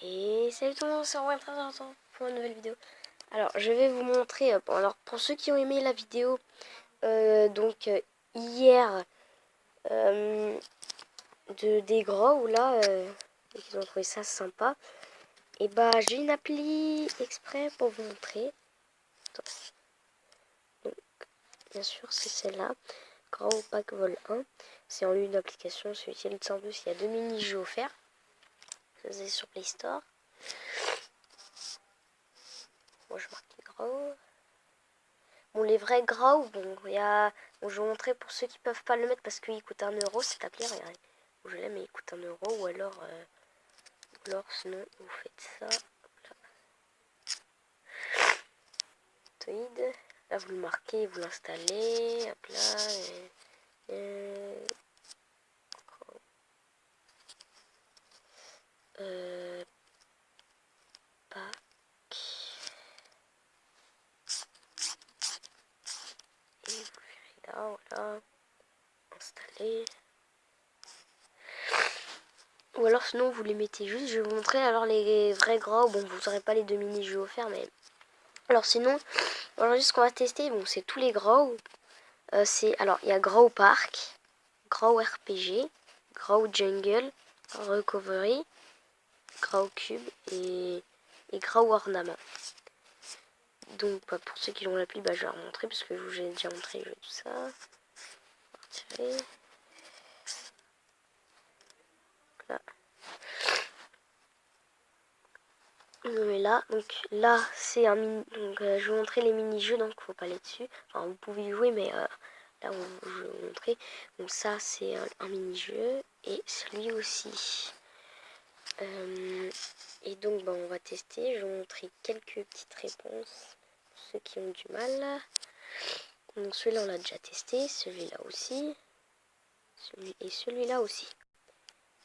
Et salut tout le monde, c'est Romain pour une nouvelle vidéo. Alors je vais vous montrer, alors pour ceux qui ont aimé la vidéo, hier des gros, là, et qu'ils ont trouvé ça sympa, et bah j'ai une appli exprès pour vous montrer. Attends. Donc bien sûr c'est celle-là, Gros Pack Vol 1, c'est en lieu d'application, c'est utile de 112, il y a 2 mini-jeux offerts, c'est sur Play Store. Moi je marque gros. Bon, les vrais gras, bon, il y a. Bon, je vais vous montrer pour ceux qui peuvent pas le mettre parce qu'il coûte 1 € cette appli. Regardez. Je l'aime, mais il coûte 1 € ou alors sinon vous faites ça. Toid. Là vous le marquez, vous l'installez. Hop là. Pack. Et vous le verrez là, voilà. Installer. Ou alors sinon vous les mettez juste. Je vais vous montrer alors les vrais gras. Bon, vous n'aurez pas les 2 mini-jeux offerts, mais. Alors sinon, aujourd'hui ce qu'on va tester, bon, c'est tous les gras. Alors il y a Grow Park, Grow RPG, Grow Jungle, Recovery, Grow Cube et Grow Ornament. Donc bah, pour ceux qui l'ont l'appli, bah, je vais leur montrer parce que je vous ai déjà montré tout ça. Retirer. Là. Mais là c'est un mini. Donc je vais vous montrer les mini-jeux, donc faut pas aller dessus. Enfin vous pouvez y jouer, mais là je vais vous montrer. Donc ça c'est un mini-jeu et celui aussi. Et donc on va tester. Je vais vous montrer quelques petites réponses pour ceux qui ont du mal. Donc celui-là on l'a déjà testé, celui-là aussi, celui-là aussi.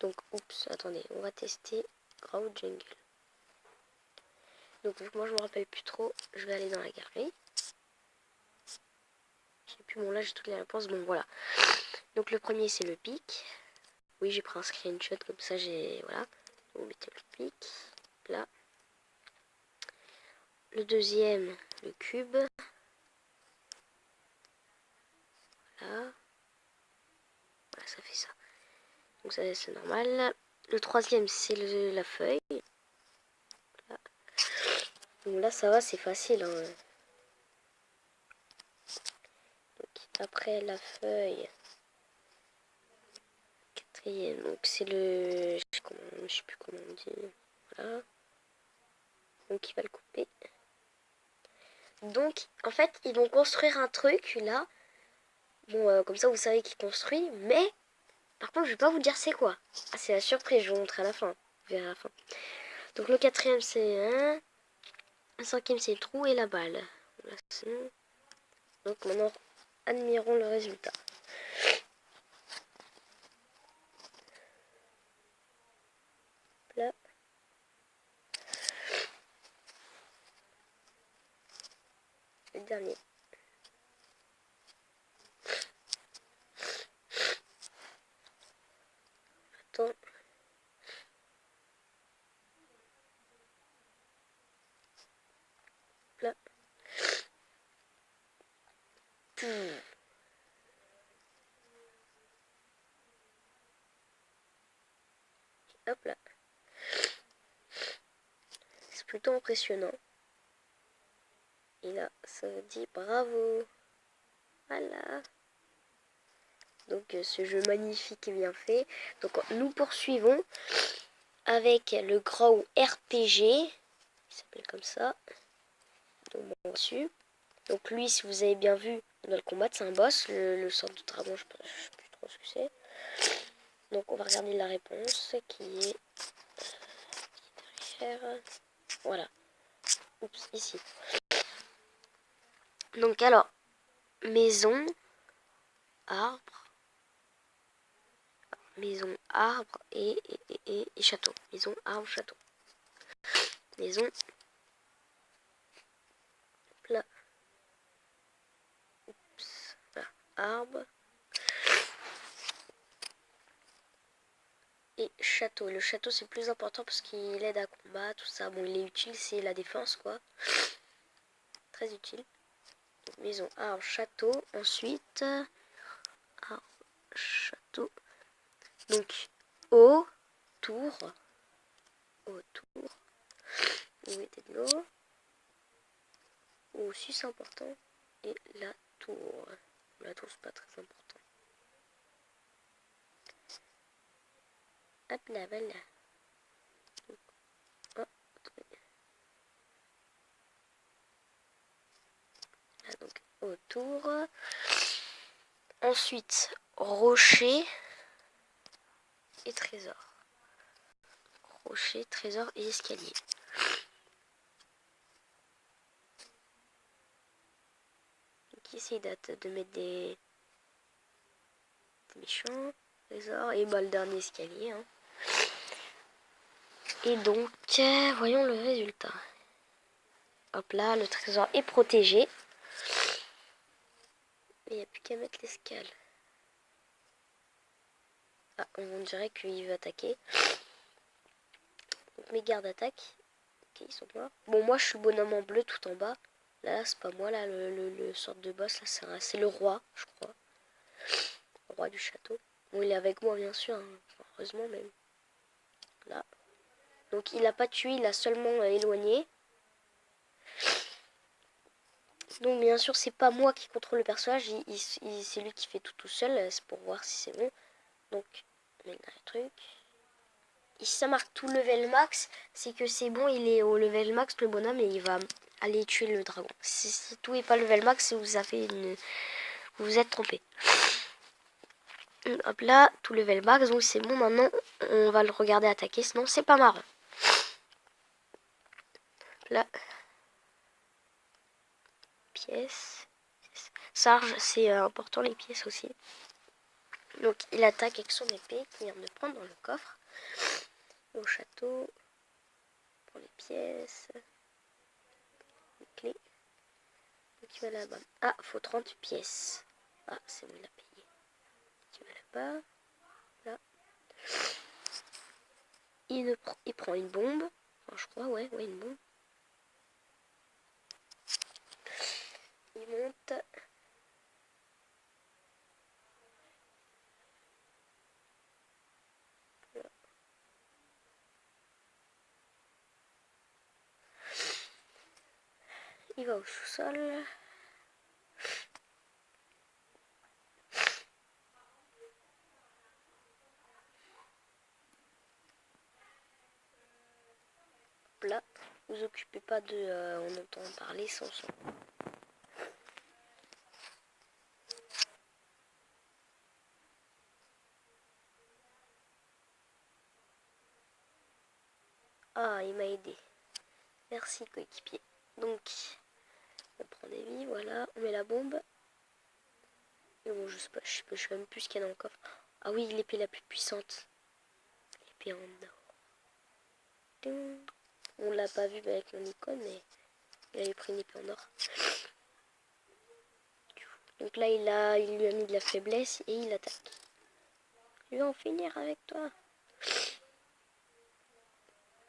Donc oups, attendez, on va tester Grow Jungle. Donc vu que moi je me rappelle plus trop, je vais aller dans la galerie. J'ai plus bon là j'ai toutes les réponses. Bon voilà. Donc le premier c'est le pic. Oui j'ai pris un screenshot comme ça j'ai. Voilà. Vous mettez le pic. Là. Le deuxième, le cube. Là. Voilà, ça fait ça. Donc ça c'est normal. Le troisième c'est la feuille. Là. Donc là ça va, c'est facile. Hein. Donc, après la feuille. Quatrième, donc c'est le. Je sais plus comment on dit. Voilà. Donc il va le couper. Donc en fait ils vont construire un truc là. Bon comme ça vous savez qu'ils construisent. Mais par contre je vais pas vous dire c'est quoi. Ah, c'est la surprise, je vous montre à la fin. Vous verrez à la fin. Donc le quatrième c'est un. Le cinquième c'est le trou et la balle. Voilà, donc maintenant admirons le résultat. Là. Le dernier. Attends. Là. Hop là. C'est plutôt impressionnant. Et là, ça vous dit bravo. Voilà. Donc ce jeu magnifique et bien fait. Donc nous poursuivons avec le Grow RPG. Il s'appelle comme ça. Donc bon, dessus. Donc lui, si vous avez bien vu, on doit le combattre. C'est un boss. Le sort de dragon, je sais plus trop ce que c'est. Donc on va regarder la réponse qui est derrière. Voilà. Oups, ici. Donc alors, maison, arbre, maison, arbre et château. Maison, arbre, château. Maison, là. Oups, là. Arbre. et château. Le château c'est plus important parce qu'il aide à combat, tout ça. Bon, il est utile, c'est la défense quoi. Très utile. Donc, maison, arbre, château. Ensuite, arbre, château. Donc, autour. Autour. Vous mettez de l'eau. Aussi c'est important. Et la tour. La tour c'est pas très important. Hop là, voilà. Donc, oh, là, donc autour. Ensuite, rocher et trésor. Rocher, trésor et escalier. Donc ici, date de mettre des méchants, trésor et bah, le dernier escalier. Hein. Et donc, voyons le résultat. Hop là, le trésor est protégé. Il n'y a plus qu'à mettre l'escale. Ah, on dirait qu'il veut attaquer. Donc mes gardes attaquent. Ok, ils sont morts. Bon, moi je suis bonhomme en bleu tout en bas. Là, c'est pas moi, là, le sorte de boss, là, c'est le roi, je crois. Le roi du château. Bon, il est avec moi, bien sûr. Hein. Enfin, heureusement, même. Là. Donc, il a pas tué, il a seulement éloigné. Donc, bien sûr, c'est pas moi qui contrôle le personnage. C'est lui qui fait tout seul. C'est pour voir si c'est bon. Donc, on met le truc. Ici, ça marque tout level max. C'est que c'est bon, il est au level max, le bonhomme, et il va aller tuer le dragon. Si tout est pas level max, vous avez une... vous vous êtes trompé. Hop là, tout level max, donc c'est bon, maintenant on va le regarder attaquer, sinon c'est pas marrant. Là, pièces. Sarge, c'est important les pièces aussi. Donc il attaque avec son épée qu'il vient de prendre dans le coffre. Au château, pour les pièces. Les clés. Donc il va là-bas. Ah, faut 30 pièces. Ah, c'est bon, il a payé. Il va là-bas. Là. Il prend une bombe. Enfin, je crois, ouais, une bombe. Il monte. Il va au sous-sol. Là, vous occupez pas de... on entend parler sans son. Ah, il m'a aidé. Merci, coéquipier. Donc, on prend des vies, voilà. On met la bombe. Et bon, je sais pas, je sais même plus ce qu'il y a dans le coffre. Ah oui, l'épée la plus puissante. L'épée en or. On l'a pas vu avec mon icône, mais il avait pris une épée en or. Donc là, il lui a mis de la faiblesse et il attaque. Je vais en finir avec toi.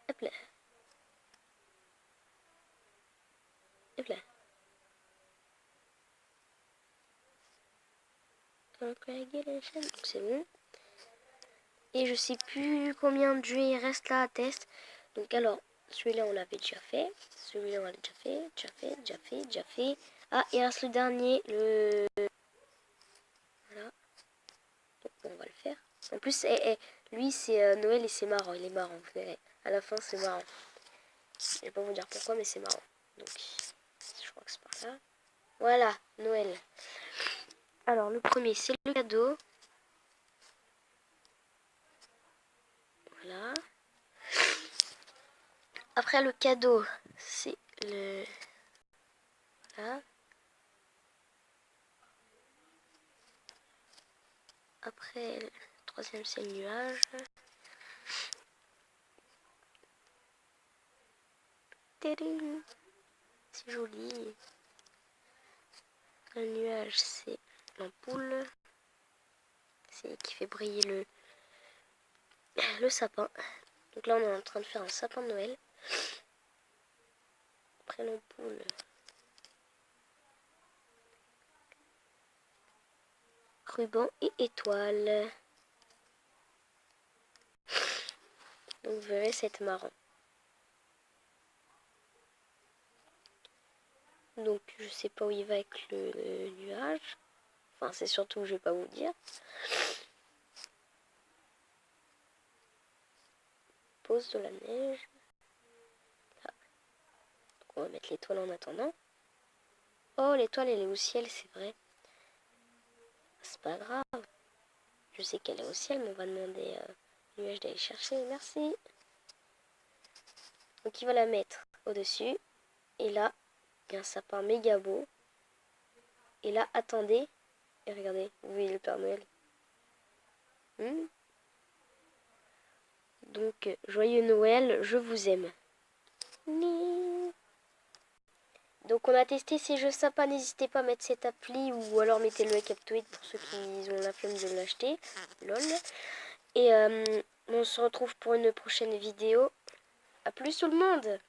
Hop là. Hop là. Donc c'est bon. Et je sais plus combien de jeux il reste là à test. Donc alors, celui-là on l'avait déjà fait. Celui-là on l'a déjà fait. Ah, il reste le dernier, le... Voilà. Donc bon, on va le faire. En plus, lui c'est Noël et c'est marrant. Il est marrant, vous verrez. À la fin c'est marrant. Je vais pas vous dire pourquoi, mais c'est marrant. Donc, je crois que c'est par là. Voilà, Noël. Alors, le premier, c'est le cadeau. Voilà. Après, le cadeau, c'est le... Voilà. Après, le troisième, c'est le nuage. C'est joli. Le nuage, c'est l'ampoule. C'est qui fait briller le sapin. Donc là, on est en train de faire un sapin de Noël. Prénom poule. Ruban et étoile. Donc vous verrez, c'est marrant. Donc je sais pas où il va avec le nuage. Enfin, c'est surtout, je vais pas vous dire. Pose de la neige. Ah. Donc on va mettre l'étoile en attendant. Oh, l'étoile, elle est au ciel, c'est vrai. C'est pas grave. Je sais qu'elle est au ciel, mais on va demander au nuage d'aller chercher. Merci. Donc il va la mettre au-dessus. Et là, il y a un sapin méga beau. Et là, attendez. Et regardez, vous voyez le Père Noël. Donc, joyeux Noël, je vous aime. Donc, on a testé ces jeux sympas. N'hésitez pas à mettre cette appli ou alors mettez-le avec Aptoid pour ceux qui ont la flemme de l'acheter. Lol. Et on se retrouve pour une prochaine vidéo. A plus tout le monde!